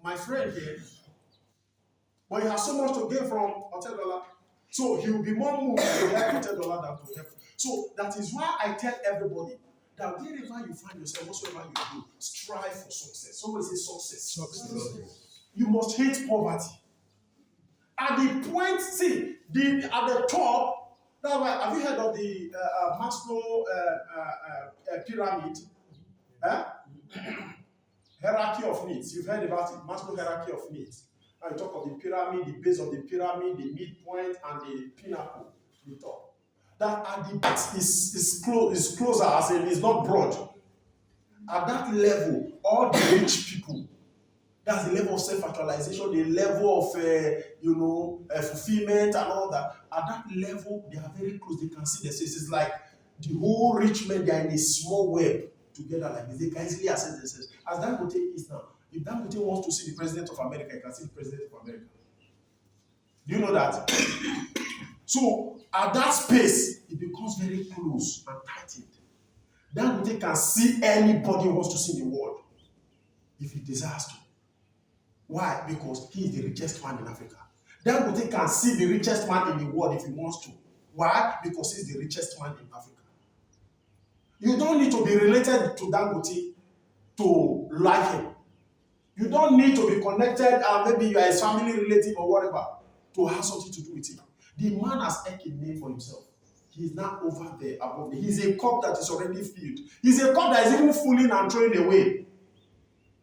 my friend here, but he has so much to gain from $10. So he will be more moved to help $10 than to help. So that is why I tell everybody that wherever you find yourself, whatsoever you do, strive for success. Somebody say success. You must hate poverty. At the point, see, at the top, that's why, have you heard of the Maslow pyramid? Hierarchy of needs. You've heard about it, Maslow hierarchy of needs. Now you talk of the pyramid, the base of the pyramid, the midpoint, and the pinnacle, the top. That at the base is closer, as in it's not broad. At that level, all the rich people, that's the level of self-actualization, the level of fulfillment and all that. At that level, they are very close. They can see themselves. It's like the whole rich men, they are in a small web together like this. They can easily access themselves. As Dangote is now, if Dangote wants to see the president of America, he can see the president of America. Do you know that? So at that space, it becomes very close and tightened. Dangote can see anybody who wants to see in the world if he desires to. Why? Because he is the richest man in Africa. Dangote can see the richest man in the world if he wants to. Why? Because he is the richest man in Africa. You don't need to be related to Dangote to like him. You don't need to be connected, maybe you are his family relative or whatever, to have something to do with him. The man has earned a name for himself. He is not over there, above there. He's a cup that is already filled. He's a cup that is even fulling and throwing away.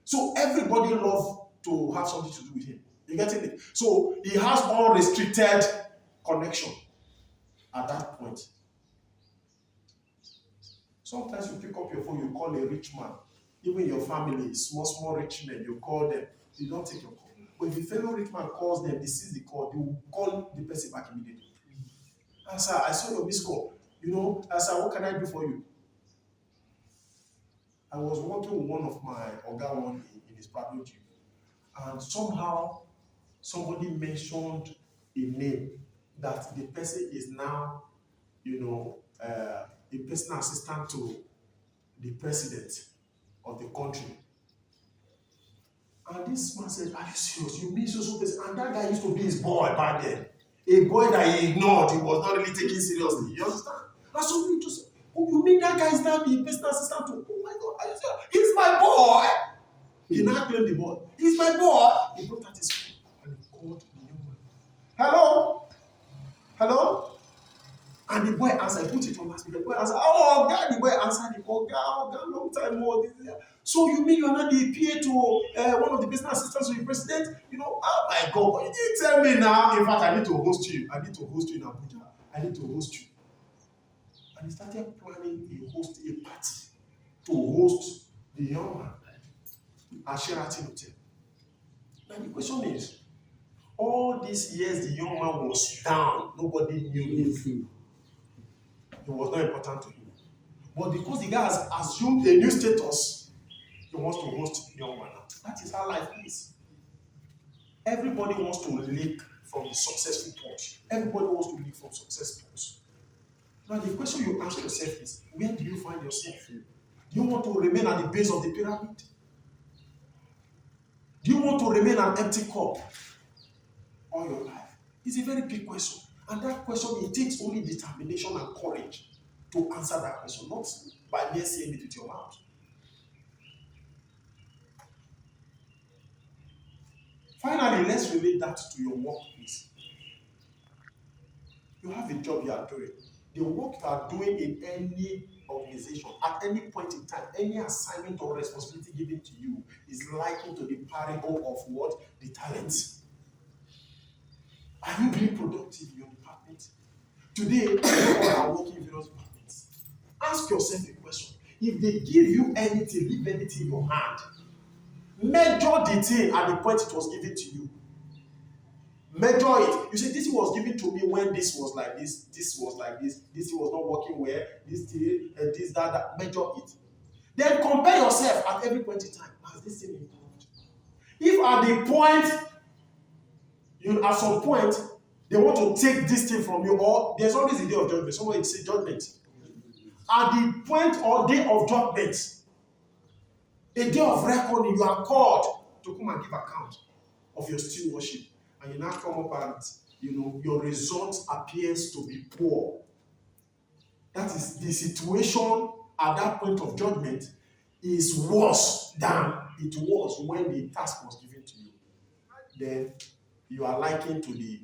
So everybody loves to have something to do with him. You get it? So he has unrestricted connection at that point. Sometimes you pick up your phone, you call a rich man. Even your family, small rich men, you call them. You don't take your call. But if a fellow rich man calls them, they seize the call, they will call the person back immediately. Sir, I saw your missed call. Sir, what can I do for you? I was working with one of my Oga one day in his private gym. And somehow, somebody mentioned a name that the person is now, a personal assistant to the president of the country. And this man said, are you serious? You mean so person? And that guy used to be his boy back then. A boy that he ignored, he was not really taking seriously. You understand? And so we just, oh, you mean that guy is now the personal assistant to? Oh my God, are you serious? He's my boy. He now claimed the boy. He's my boy. He brought out his phone and he called the young man. Hello? Hello? And the boy answered. He put it on last week. The boy answered. Oh, God, the boy answered. The God, long time more. So you mean you are not the PA to one of the business assistants to the president? Oh my God, but you didn't tell me now. In fact, I need to host you. I need to host you in Abuja. I need to host you. And he started planning a party to host the young man at Sheraton Hotel. Now the question is, all these years the young man was down. Nobody knew him. It was not important to him. But because the guy has assumed a new status, he wants to host the young man. That is how life is. Everybody wants to lick from the successful pot. Everybody wants to lick from success pots. Now the question you ask yourself is, where do you find yourself? Do you want to remain at the base of the pyramid? Do you want to remain an empty cup all your life? It's a very big question. And that question, it takes only determination and courage to answer that question, not by mere saying it with your mouth. Finally, let's relate that to your workplace. You have a job you are doing. The work you are doing in any organization, at any point in time, any assignment or responsibility given to you is likened to the parable of what? The talents. Are you being productive in your department? Today, people are working in various departments. Ask yourself a question. If they give you anything, leave anything in your hand. Measure the thing at the point it was given to you. Measure it. You say, this was given to me when this was like this was like this was not working well, this, that. Measure it. Then compare yourself at every point in time. Has this thing improved? If at the point, at some point, they want to take this thing from you, or there's always a day of judgment. Somebody say judgment. At the point or day of judgment, a day of reckoning, you are called to come and give account of your stewardship. And you now come up and, your result appears to be poor. That is, the situation at that point of judgment is worse than it was when the task was given to you. Then you are likened to the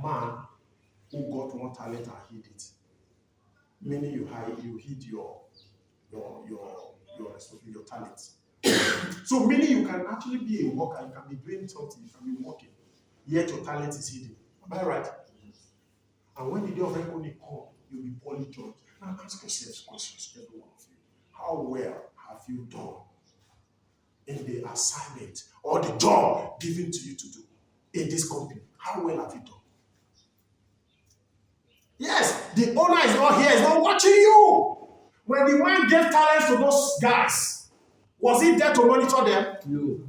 man who got 1 talent and hid it. Meaning you hid your talents. So meaning you can actually be a worker, you can be doing something, you can be working, yet your talent is hidden. Am I right? And when the day of reckoning comes, you'll be poorly judged. Now ask yourselves questions, every one of you. How well have you done in the assignment or the job given to you to do in this company? How well have you done? Yes, the owner is not here, he's not watching you. When the man gave talents to those guys, was he there to monitor them? No.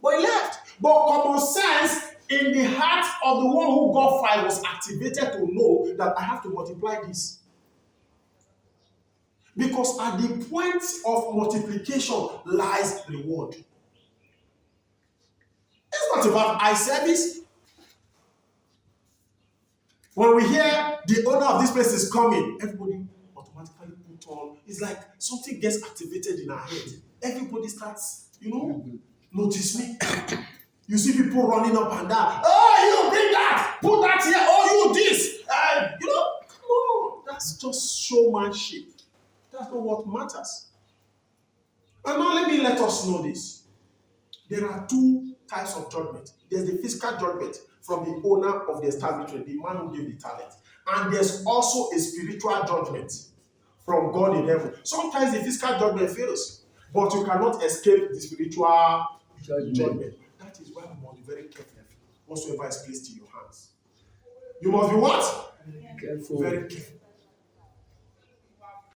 But he left. But common sense in the heart of the one who got 5 was activated to know that I have to multiply this. Because at the point of multiplication lies reward. It's not about eye service. When we hear the owner of this place is coming, everybody automatically put on. It's like something gets activated in our head. Everybody starts, notice me. You see people running up and down. Oh, you bring that, put that here. Oh, you this. Come on. That's just showmanship. That's not what matters. And now let us know this. There are 2 types of judgment. There's the physical judgment from the owner of the establishment, the man who gave the talent. And there's also a spiritual judgment from God in heaven. Sometimes the physical judgment fails, but you cannot escape the spiritual judgment. That is why we must be very careful whatsoever is placed in your hands. You must be what? Careful. Very careful.